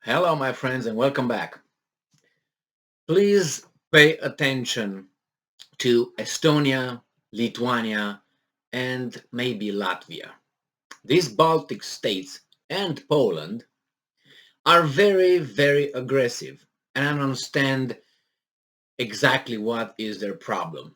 Hello, my friends, and welcome back. Please pay attention to Estonia, Lithuania, and maybe Latvia. These Baltic states and Poland are very, very aggressive, and I don't understand exactly what is their problem.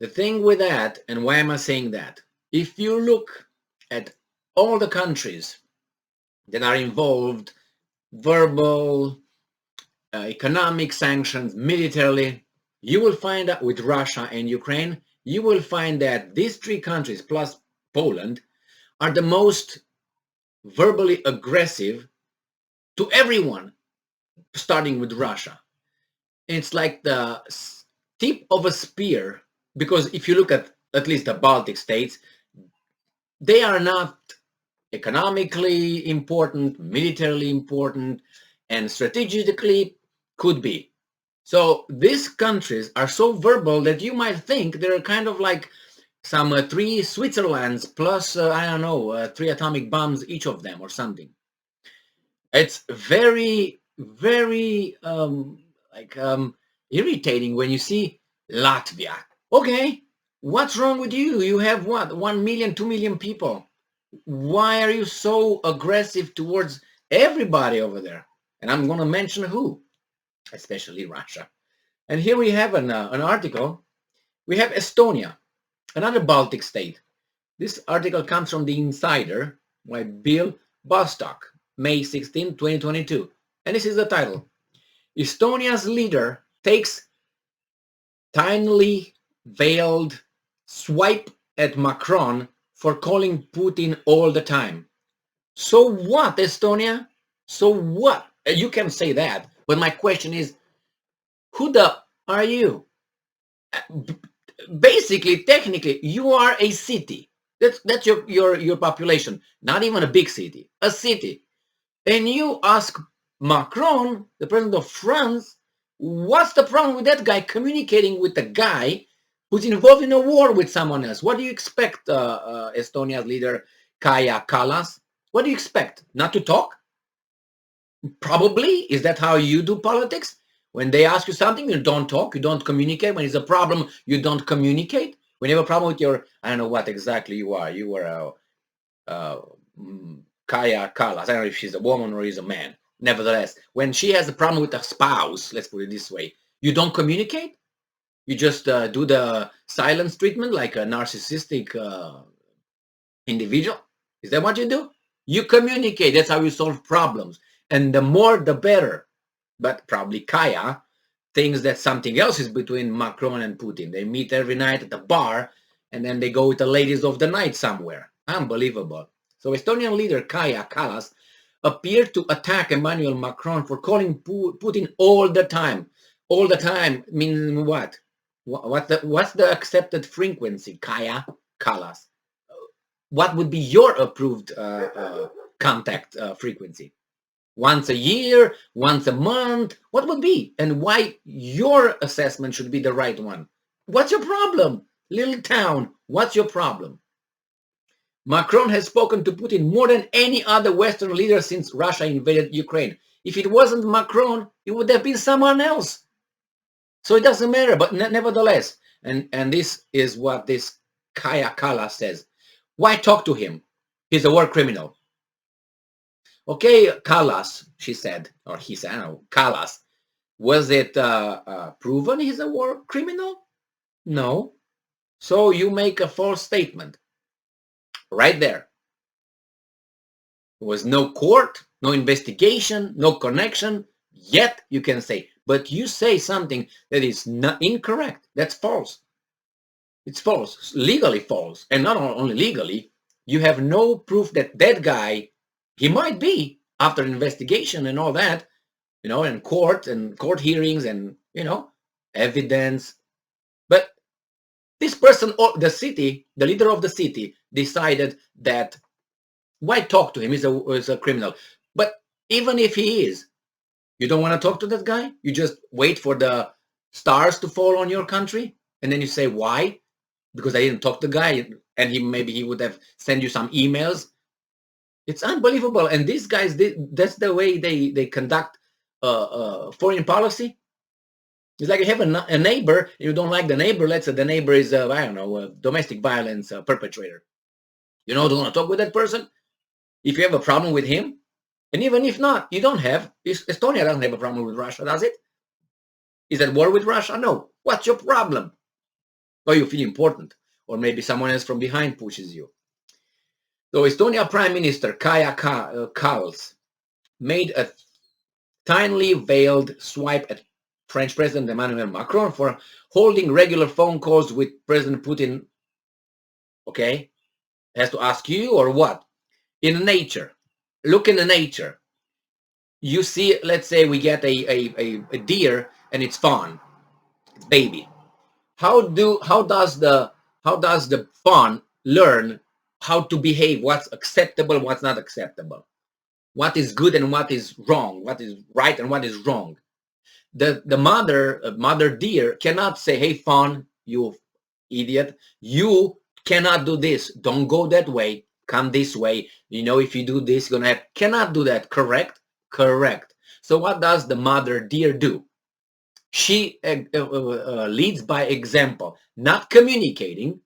The thing with that, and why am I saying that? If you look at all the countries that are involved, verbal, economic sanctions, militarily, you will find that with Russia and Ukraine, you will find that these three countries plus Poland are the most verbally aggressive to everyone, starting with Russia. It's like the tip of a spear, because if you look at least the Baltic states, they are not economically important, militarily important, and strategically could be. So these countries are so verbal that you might think they're kind of like some three Switzerlands plus, I don't know, three atomic bombs each of them or something. It's very, very irritating when you see Latvia. Okay, what's wrong with you? You have what, 1 million, 2 million people. Why are you so aggressive towards everybody over there? And I'm going to mention who, especially Russia. And here we have an article. We have Estonia, another Baltic state. This article comes from the Insider by Bill Bostock, May 16, 2022. And this is the title. Estonia's leader takes tinily veiled swipe at Macron for calling Putin all the time. So what, Estonia? So what? You can say that, but my question is, who the are you? Basically, technically, you are a city. That's your population. Not even a big city, a city. And you ask Macron, the president of France, what's the problem with that guy communicating with a guy who's involved in a war with someone else? What do you expect, Estonia's leader Kaja Kallas? What do you expect? Not to talk? Probably. Is that how you do politics? When they ask you something, you don't talk, you don't communicate. When it's a problem, you don't communicate. When you have a problem with your, I don't know what exactly you are. You are uh, Kaya Kallas. I don't know if she's a woman or is a man. Nevertheless, when she has a problem with a spouse, let's put it this way, you don't communicate. You just do the silence treatment like a narcissistic individual. Is that what you do? You communicate. That's how you solve problems. And the more, the better. But probably Kaya thinks that something else is between Macron and Putin. They meet every night at the bar, and then they go with the ladies of the night somewhere. Unbelievable. So Estonian leader Kaja Kallas appeared to attack Emmanuel Macron for calling Putin all the time. All the time means what? What's the accepted frequency, Kaja Kallas? What would be your approved contact frequency? Once a year, once a month? What would be? And why your assessment should be the right one? What's your problem? Little town, what's your problem? Macron has spoken to Putin more than any other Western leader since Russia invaded Ukraine. If it wasn't Macron, it would have been someone else. So it doesn't matter, but nevertheless, and this is what this Kaja Kallas says. Why talk to him? He's a war criminal. Okay, Kallas, she said, or he said, I don't know, Kallas. Was it proven he's a war criminal? No. So you make a false statement right there. There was no court, no investigation, no connection. Yet you can say, but you say something that is not incorrect. That's false. It's false, legally false. And not only legally, you have no proof that that guy, he might be after investigation and all that, and court hearings and, evidence. But this person, or the city, the leader of the city, decided that why talk to him? He's a criminal. But even if he is, you don't want to talk to that guy? You just wait for the stars to fall on your country? And then you say, why? Because I didn't talk to the guy, and maybe he would have sent you some emails. It's unbelievable. And these guys, that's the way they conduct foreign policy. It's like you have a neighbor, you don't like the neighbor. Let's say the neighbor is, I don't know, a domestic violence perpetrator. You don't want to talk with that person if you have a problem with him. And even if not, you don't have. Estonia doesn't have a problem with Russia, does it? Is at war with Russia? No. What's your problem? Or you feel important, or maybe someone else from behind pushes you. So Estonia Prime Minister Kaja Kallas made a tinily veiled swipe at French President Emmanuel Macron for holding regular phone calls with President Putin. Okay, has to ask you or what? In nature, look in the nature. You see, let's say we get a deer and it's fawn, it's baby. How does the fawn learn how to behave? What's acceptable? What's not acceptable? What is good and what is wrong? What is right and what is wrong? The mother deer cannot say, "Hey fawn, you idiot, you cannot do this. Don't go that way. Come this way. You know, if you do this, you're gonna have." Cannot do that. Correct? Correct. So what does the mother deer do? She leads by example, not communicating.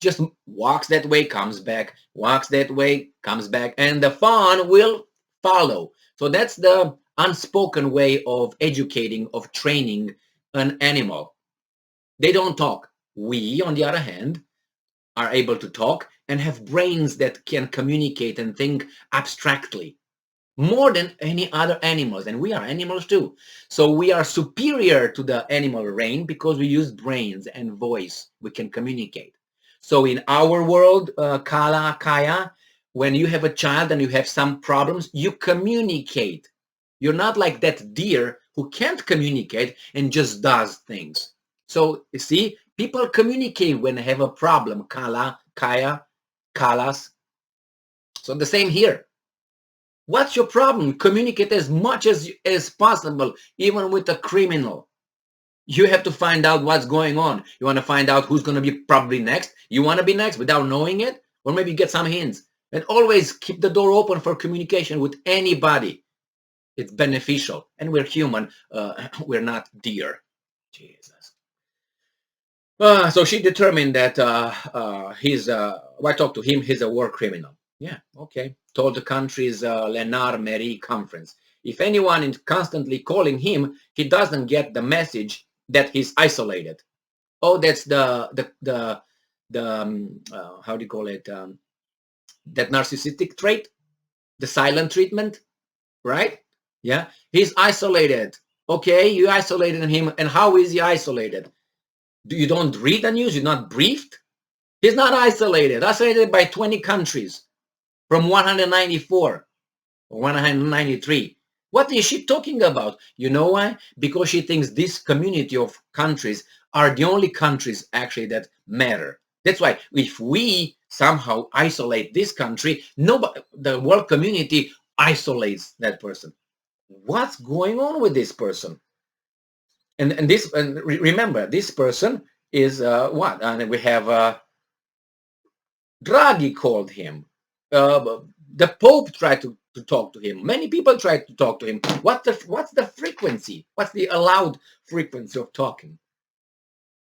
Just walks that way, comes back, walks that way, comes back, and the fawn will follow. So that's the unspoken way of educating, of training an animal. They don't talk. We, on the other hand, are able to talk and have brains that can communicate and think abstractly more than any other animals, and we are animals too. So we are superior to the animal reign because we use brains and voice. We can communicate. So in our world, Kaya, when you have a child and you have some problems, you communicate. You're not like that deer who can't communicate and just does things. So you see, people communicate when they have a problem. Kaya, Kalas. So the same here. What's your problem? Communicate as much as possible, even with a criminal. You have to find out what's going on. You want to find out who's going to be probably next. You want to be next without knowing it, or maybe get some hints. And always keep the door open for communication with anybody. It's beneficial, and we're human. We're not deer. Jesus. So she determined that I talked to him. He's a war criminal. Yeah, okay. Told the country's Lenar Meri conference. If anyone is constantly calling him, he doesn't get the message that he's isolated. Oh, that's the how do you call it? That narcissistic trait, the silent treatment, right? Yeah, he's isolated. Okay, you isolated him, and how is he isolated? You don't read the news? You're not briefed? He's not isolated. Isolated by 20 countries from 194 or 193. What is she talking about? You know why? Because she thinks this community of countries are the only countries actually that matter. That's why if we somehow isolate this country, nobody, the world community isolates that person. What's going on with this person? And remember, this person is what? And we have Draghi called him. The Pope tried to talk to him. Many people tried to talk to him. What's the frequency? What's the allowed frequency of talking?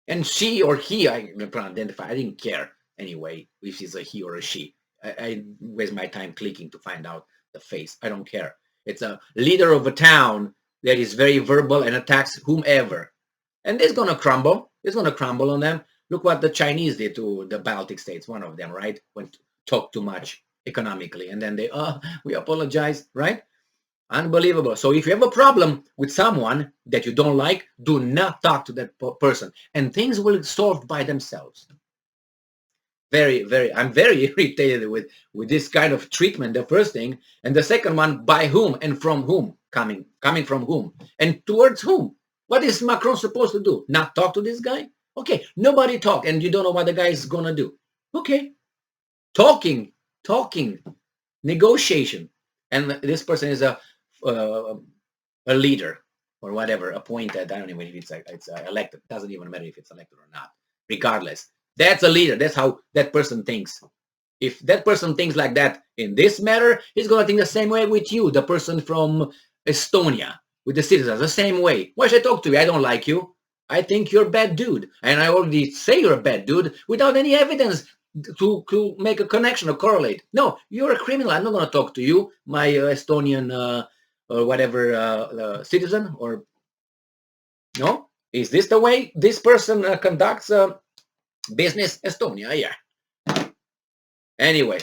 And she or he, I can't identify. I didn't care anyway if it's a he or a she. I waste my time clicking to find out the face. I don't care. It's a leader of a town that is very verbal and attacks whomever. And it's going to crumble. It's going to crumble on them. Look what the Chinese did to the Baltic states, one of them, right? When talk too much economically. And then we apologize, right? Unbelievable. So if you have a problem with someone that you don't like, do not talk to that person. And things will solve by themselves. I'm very irritated with this kind of treatment, the first thing. And the second one, by whom and from whom? Coming from whom? And towards whom? What is Macron supposed to do? Not talk to this guy? Okay, nobody talk, and you don't know what the guy is going to do. Okay, talking, negotiation. And this person is a leader or whatever, appointed. I don't even know if it's elected. It doesn't even matter if it's elected or not. Regardless, that's a leader. That's how that person thinks. if that person thinks like that in this matter, he's going to think the same way with you, the person from Estonia, with the citizens, the same way. Why should I talk to you? I don't like you. I think you're a bad dude. And I already say you're a bad dude without any evidence to make a connection or correlate. No, you're a criminal. I'm not going to talk to you, my Estonian or whatever citizen. Or no? Is this the way this person conducts business? Estonia, yeah. Anyway,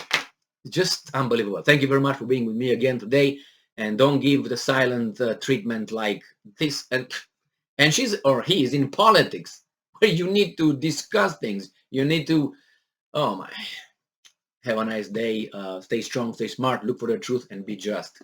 just unbelievable. Thank you very much for being with me again today. And don't give the silent treatment like this. And she's or he is in politics where you need to discuss things. You need to, oh my. Have a nice day. Stay strong, stay smart, look for the truth, and be just.